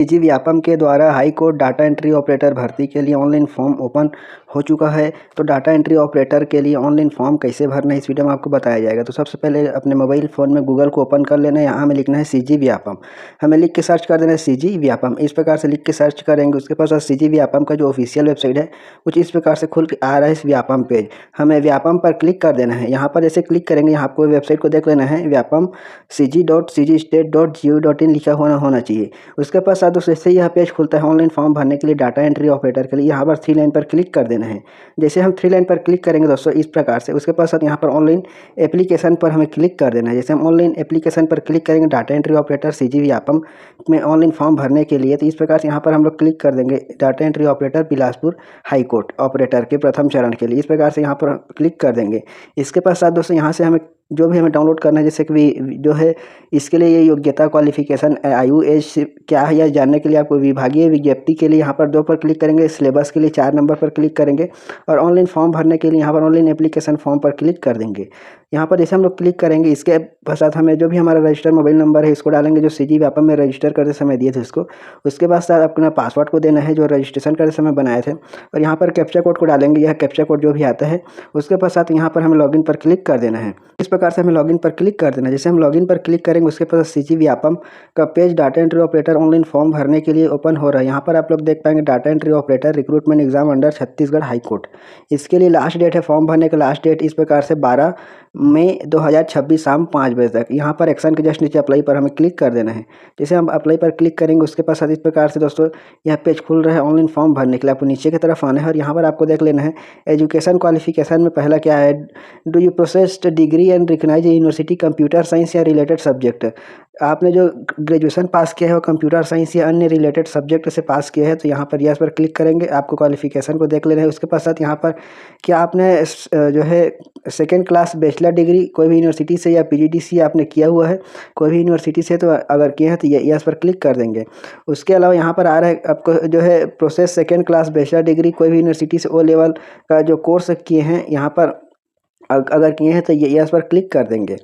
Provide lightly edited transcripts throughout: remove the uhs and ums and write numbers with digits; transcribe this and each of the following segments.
CG Vyapam के द्वारा high court data entry operator भर्ती के लिए ऑनलाइन फॉर्म ओपन हो चुका है। तो डाटा एंट्री ऑपरेटर के लिए ऑनलाइन फॉर्म कैसे भरना है इस वीडियो में आपको बताया जाएगा। तो सबसे पहले अपने मोबाइल फ़ोन में गूगल को ओपन कर लेना है। यहाँ हमें लिखना है सीजी व्यापम, हमें लिख के सर्च कर देना है सीजी व्यापम। इस प्रकार से लिख के सर्च करेंगे, उसके पास सीजी व्यापम का जो ऑफिशियल वेबसाइट है कुछ इस प्रकार से खुल के आ रहा है। इस व्यापम पेज हमें व्यापम पर क्लिक कर देना है। यहाँ पर जैसे क्लिक करेंगे, यहाँ आपको वेबसाइट को देख लेना है, व्यापम cg.cgstate.go.in लिखा होना चाहिए। उसके पास साथ जैसे ही यह पेज खुलता है ऑनलाइन फॉर्म भरने के लिए डाटा एंट्री ऑपरेटर के लिए, यहाँ पर 3 लाइन पर क्लिक कर देना है। जैसे हम 3 लाइन पर क्लिक करेंगे दोस्तों इस प्रकार से, उसके पास साथ यहाँ पर ऑनलाइन एप्लीकेशन पर हमें क्लिक कर देना है। जैसे हम ऑनलाइन एप्लीकेशन पर क्लिक करेंगे data entry operator CG Vyapam में ऑनलाइन फॉर्म भरने के लिए, तो इस प्रकार से यहाँ पर हम लोग क्लिक कर देंगे data entry operator Bilaspur high court operator के प्रथम चरण के लिए। इस प्रकार से यहाँ पर क्लिक कर देंगे। इसके पश्चात दोस्तों यहाँ से हमें जो भी हमें डाउनलोड करना है, जैसे कि जो है इसके लिए ये योग्यता क्वालिफिकेशन आयु एज क्या है यह जानने के लिए आपको विभागीय विज्ञप्ति के लिए यहाँ पर 2 पर क्लिक करेंगे, सिलेबस के लिए 4 नंबर पर क्लिक करेंगे और ऑनलाइन फॉर्म भरने के लिए यहाँ पर ऑनलाइन एप्लीकेशन फॉर्म पर क्लिक कर देंगे। यहाँ पर जैसे हम लोग क्लिक करेंगे, इसके पश्चात हमें जो भी हमारा रजिस्टर मोबाइल नंबर है इसको डालेंगे जो सीजी व्यापम में रजिस्टर करते समय दिए थे इसको। उसके बाद साथ अपना पासवर्ड को देना है जो रजिस्ट्रेशन करते समय बनाए थे, और यहाँ पर कैप्चा कोड को डालेंगे, यह कैप्चा कोड जो भी आता है। उसके पश्चात यहाँ पर हमें लॉगिन पर क्लिक कर देना है। इस प्रकार से हमें लॉगिन पर क्लिक कर देना है। जैसे हम लॉगिन पर क्लिक करेंगे उसके पास सीजी व्यापम का page data entry operator online form भरने के लिए ओपन हो रहा है। यहाँ पर आप लोग देख पाएंगे data entry operator recruitment exam under Chhattisgarh high court. इसके लिए लास्ट डेट है फॉर्म भरने का, लास्ट डेट इस प्रकार से 12 मई 2026 शाम 5 बजे तक। यहाँ पर एक्शन के जस्ट नीचे अप्लाई पर हमें क्लिक कर देना है। जैसे हम अप्लाई पर क्लिक करेंगे उसके पास इस प्रकार से दोस्तों यह पेज खुल रहा है ऑनलाइन फॉर्म भरने के लिए। आपको नीचे की तरफ आना है और यहाँ पर आपको देख लेना है एजुकेशन क्वालिफिकेशन में पहला क्या है, do you processed degree and recognize university computer science या रिलेटेड सब्जेक्ट। आपने जो ग्रेजुएशन पास किया है वो कंप्यूटर साइंस या अन्य रिलेटेड सब्जेक्ट से पास किया है, तो यहाँ पर यस पर क्लिक करेंगे। आपको क्वालिफिकेशन को देख लेना है। उसके पश्चात यहाँ पर क्या आपने जो है सेकेंड क्लास बैचलर डिग्री कोई भी यूनिवर्सिटी से या पीजीडीसी आपने किया हुआ है कोई भी यूनिवर्सिटी से, तो अगर किए हैं तो यस पर क्लिक कर देंगे। उसके अलावा यहाँ पर आ रहा है आपको जो है process second class bachelor degree कोई भी यूनिवर्सिटी से ओ लेवल का जो कोर्स किए हैं, यहाँ पर अगर किए हैं तो ये यस पर क्लिक कर देंगे।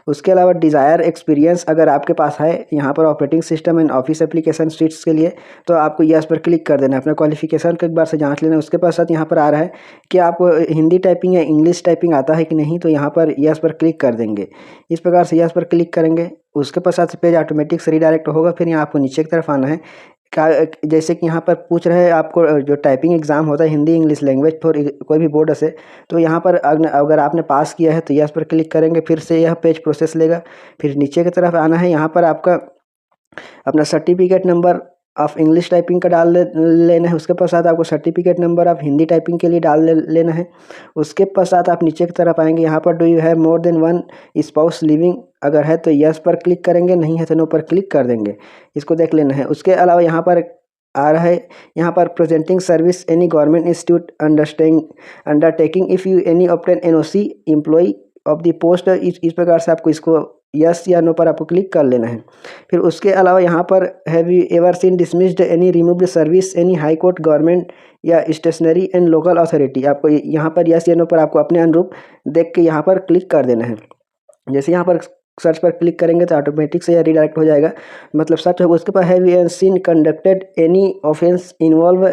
उसके अलावा डिज़ायर एक्सपीरियंस अगर आपके पास है यहाँ पर operating system and office application sweets के लिए, तो आपको यस पर क्लिक कर देना है। अपना क्वालिफिकेशन को एक बार से जांच लेना है। उसके पश्चात यहाँ पर आ रहा है कि आपको हिंदी टाइपिंग या इंग्लिश टाइपिंग आता है कि नहीं, तो यहाँ पर यस पर क्लिक कर देंगे। इस प्रकार से यस पर क्लिक करेंगे। उसके पश्चात पेज ऑटोमेटिक से रीडायरेक्ट होगा। फिर यहाँ आपको नीचे की तरफ आना है। जैसे कि यहाँ पर पूछ रहे हैं आपको जो टाइपिंग एग्ज़ाम होता है हिंदी इंग्लिश लैंग्वेज फॉर कोई भी बोर्ड से, तो यहाँ पर अगर आपने पास किया है तो यस पर क्लिक करेंगे। फिर से यह पेज प्रोसेस लेगा। फिर नीचे की तरफ आना है। यहाँ पर आपका अपना certificate number of English typing का डाल लेना है। उसके पश्चात आपको certificate number of Hindi typing के लिए डाल लेना है। उसके पश्चात आप नीचे की तरफ आएंगे। यहाँ पर do you have more than one spouse living, अगर है तो यस पर क्लिक करेंगे, नहीं है तो नो पर क्लिक कर देंगे। इसको देख लेना है। उसके अलावा यहाँ पर आ रहा है यहाँ पर presenting service any government institute undertaking if you any obtain NOC employee of the post, इस प्रकार से आपको इसको यस या नो पर आपको क्लिक कर लेना है। फिर उसके अलावा यहाँ पर have you ever seen dismissed any removed service any high court government या स्टेशनरी एंड लोकल अथॉरिटी, आपको यहाँ पर यस या नो पर आपको अपने अनुरूप देख के यहाँ पर क्लिक कर देना है। जैसे यहाँ पर सर्च पर क्लिक करेंगे तो ऑटोमेटिक से यह रीडायरेक्ट हो जाएगा, मतलब सर्च होगा। उसके बाद have you seen conducted any offence involve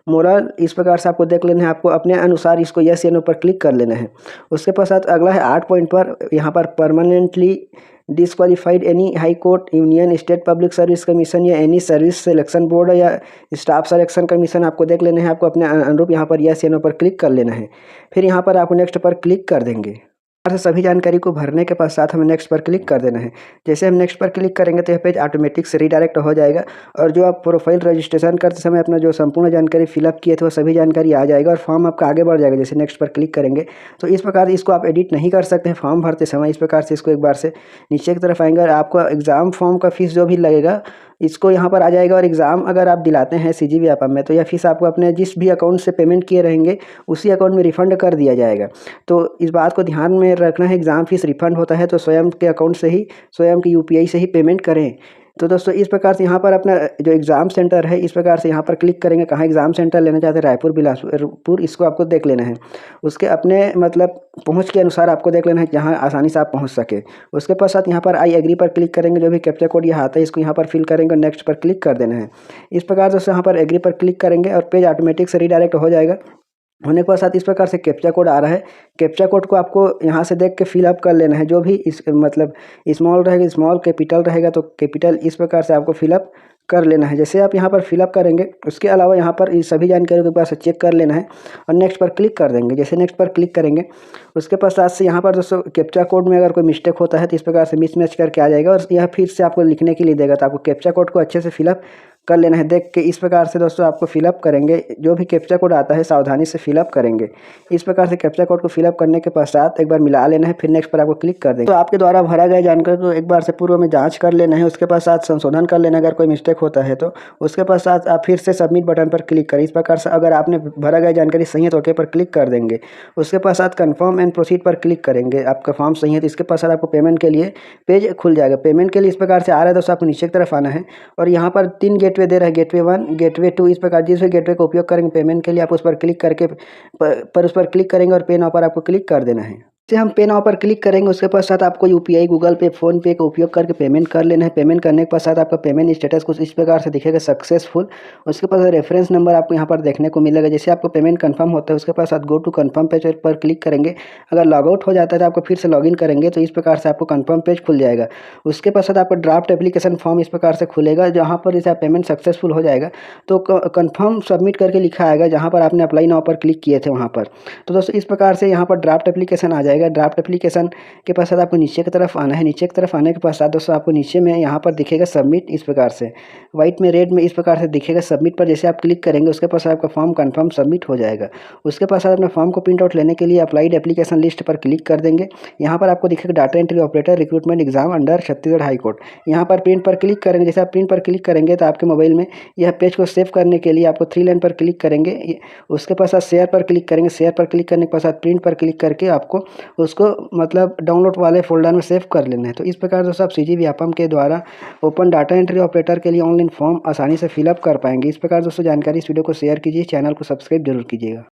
moral, इस प्रकार से आपको देख लेना है। आपको अपने अनुसार इसको यस या नो पर क्लिक कर लेना है। उसके पश्चात अगला है 8 पॉइंट पर, यहाँ पर permanently disqualified any high court union state public service commission या एनी सर्विस सिलेक्शन बोर्ड या स्टाफ सिलेक्शन कमीशन, आपको देख लेना है। आपको अपने अनुरूप यहाँ पर यस या नो पर क्लिक कर लेना है। फिर यहाँ पर आप नेक्स्ट पर क्लिक कर देंगे। से सभी जानकारी को भरने के पश्चात हमें नेक्स्ट पर क्लिक कर देना है। जैसे हम नेक्स्ट पर क्लिक करेंगे तो यह पेज ऑटोमेटिक से रीडायरेक्ट हो जाएगा, और जो आप प्रोफाइल रजिस्ट्रेशन करते समय अपना जो संपूर्ण जानकारी फिलअप किए थे वो सभी जानकारी आ जाएगा और फॉर्म आपका आगे बढ़ जाएगा। जैसे नेक्स्ट पर क्लिक करेंगे तो इस प्रकार इसको आप एडिट नहीं कर सकते हैं फॉर्म भरते समय। इस प्रकार से इसको एक बार से नीचे की तरफ आएंगे और आपको एग्ज़ाम फॉर्म का फीस जो भी लगेगा इसको यहाँ पर आ जाएगा। और एग्ज़ाम अगर आप दिलाते हैं सीजी व्यापम में तो यह फीस आपको अपने जिस भी अकाउंट से पेमेंट किए रहेंगे उसी अकाउंट में रिफंड कर दिया जाएगा। तो इस बात को ध्यान में रखना है, एग्ज़ाम फीस रिफंड होता है तो स्वयं के अकाउंट से ही, स्वयं के यूपीआई से ही पेमेंट करें। तो दोस्तों इस प्रकार से यहाँ पर अपना जो एग्ज़ाम सेंटर है, इस प्रकार से यहाँ पर क्लिक करेंगे, कहाँ एग्ज़ाम सेंटर लेना चाहते हैं, रायपुर बिलासपुर, इसको आपको देख लेना है। उसके अपने मतलब पहुँच के अनुसार आपको देख लेना है जहाँ आसानी से आप पहुँच सके। उसके पश्चात यहाँ पर आई एग्री पर क्लिक करेंगे, जो भी कैप्चा कोड यहाँ आता है इसको यहाँ पर फिल करेंगे और नेक्स्ट पर क्लिक कर देना है। इस प्रकार से यहाँ पर एग्री पर क्लिक करेंगे और पेज ऑटोमेटिक से रीडायरेक्ट हो जाएगा। होने के पश्चात इस प्रकार से कैप्चा कोड आ रहा है। कैप्चा कोड को आपको यहाँ से देख के फिलअप कर लेना है। जो भी इस मतलब स्मॉल रहेगा स्मॉल, कैपिटल रहेगा तो कैपिटल, इस प्रकार से आपको फिलअप कर लेना है। जैसे आप यहाँ पर फिलअप करेंगे, उसके अलावा यहाँ पर इस सभी जानकारियों के पास चेक कर लेना है और नेक्स्ट पर क्लिक कर देंगे। जैसे नेक्स्ट पर क्लिक करेंगे, उसके पश्चात से यहाँ पर दोस्तों कैप्चा कोड में अगर कोई मिस्टेक होता है तो इस प्रकार से मिसमैच करके आ जाएगा और यह फिर से आपको लिखने के लिए देगा। तो आपको कैप्चा कोड को अच्छे से फिलअप कर लेना है। देख के इस प्रकार से दोस्तों आपको फिलअप करेंगे, जो भी कैप्चा कोड आता है सावधानी से फिलअप करेंगे। इस प्रकार से कैप्चा कोड को फिलअप करने के पश्चात एक बार मिला लेना है, फिर नेक्स्ट पर आपको क्लिक कर देंगे। तो आपके द्वारा भरा गया जानकारी को एक बार से पूर्व में जांच कर लेना है। उसके पश्चात संशोधन कर लेना अगर कोई मिस्टेक होता है तो। उसके पश्चात आप फिर से सबमिट बटन पर क्लिक करें। इस प्रकार से अगर आपने भरा गया जानकारी सही है तो ओके पर क्लिक कर देंगे। उसके पश्चात कन्फर्म एंड प्रोसीड पर क्लिक करेंगे। आपका फॉर्म सही है तो इसके पश्चात आपको पेमेंट के लिए पेज खुल जाएगा। पेमेंट के लिए इस प्रकार से आ रहा है दोस्तों, आपको नीचे की तरफ आना है और यहाँ पर 3 गेटवे दे रहा है, गेटवे 1, गेटवे 2। इस प्रकार जिस भी गेटवे का उपयोग करेंगे पेमेंट के लिए आप उस पर क्लिक करके उस पर क्लिक करेंगे और पे नाउ पर आपको क्लिक कर देना है। से हम पे नाउ पर क्लिक करेंगे, उसके पश्चात आपको यूपीआई, गूगल पे, फोन पे का उपयोग करके पेमेंट कर लेना है। पेमेंट करने के पश्चात आपका पेमेंट स्टेटस कुछ इस प्रकार से दिखेगा, सक्सेसफुल। उसके पास रेफरेंस नंबर आपको यहाँ पर देखने को मिलेगा। जैसे आपको पेमेंट कंफर्म होता है उसके पश्चात गो टू कंफर्म पेज पर क्लिक करेंगे। अगर लॉग आउट हो जाता है तो आपको फिर से लॉगिन करेंगे तो इस प्रकार से आपको कंफर्म पेज खुल जाएगा। उसके पश्चात आपका ड्राफ्ट एप्लीकेशन फॉर्म इस प्रकार से खुलेगा, जहाँ पर जैसे पेमेंट सक्सेसफुल हो जाएगा तो कंफर्म सबमिट करके लिखा आएगा जहाँ पर आपने अप्लाई नाउ पर क्लिक किए थे वहाँ पर। तो दोस्तों इस प्रकार से यहाँ पर ड्राफ्ट एप्लीकेशन आ जाएगा। ड्राफ्ट एप्लीकेशन के पश्चात आपको नीचे की तरफ आना है। नीचे की तरफ आने के पश्चात दोस्तों आपको नीचे में यहाँ पर दिखेगा सबमिट, इस प्रकार से व्हाइट में रेड में इस प्रकार से दिखेगा सबमिट पर। जैसे आप क्लिक करेंगे उसके पश्चात आपका फॉर्म कंफर्म सबमिट हो जाएगा। उसके पश्चात अपने फॉर्म को प्रिंट आउट लेने के लिए अप्लाइड एप्लीकेशन लिस्ट पर क्लिक कर देंगे। यहाँ पर आपको दिखेगा data entry operator recruitment exam under Chhattisgarh high court. यहाँ पर प्रिंट पर क्लिक करेंगे। जैसे आप प्रिंट पर क्लिक करेंगे तो आपके मोबाइल में यह पेज को सेव करने के लिए आपको 3 लाइन पर क्लिक करेंगे। उसके पश्चात शेयर पर क्लिक करेंगे। शेयर पर क्लिक करने के पश्चात प्रिंट पर क्लिक करके आपको उसको मतलब डाउनलोड वाले फोल्डर में सेव कर लेना है। तो इस प्रकार दोस्तों आप सीजी व्यापम के द्वारा ओपन डाटा एंट्री ऑपरेटर के लिए ऑनलाइन फॉर्म आसानी से फिलअप कर पाएंगे। इस प्रकार दोस्तों जानकारी इस वीडियो को शेयर कीजिए, चैनल को सब्सक्राइब जरूर कीजिएगा।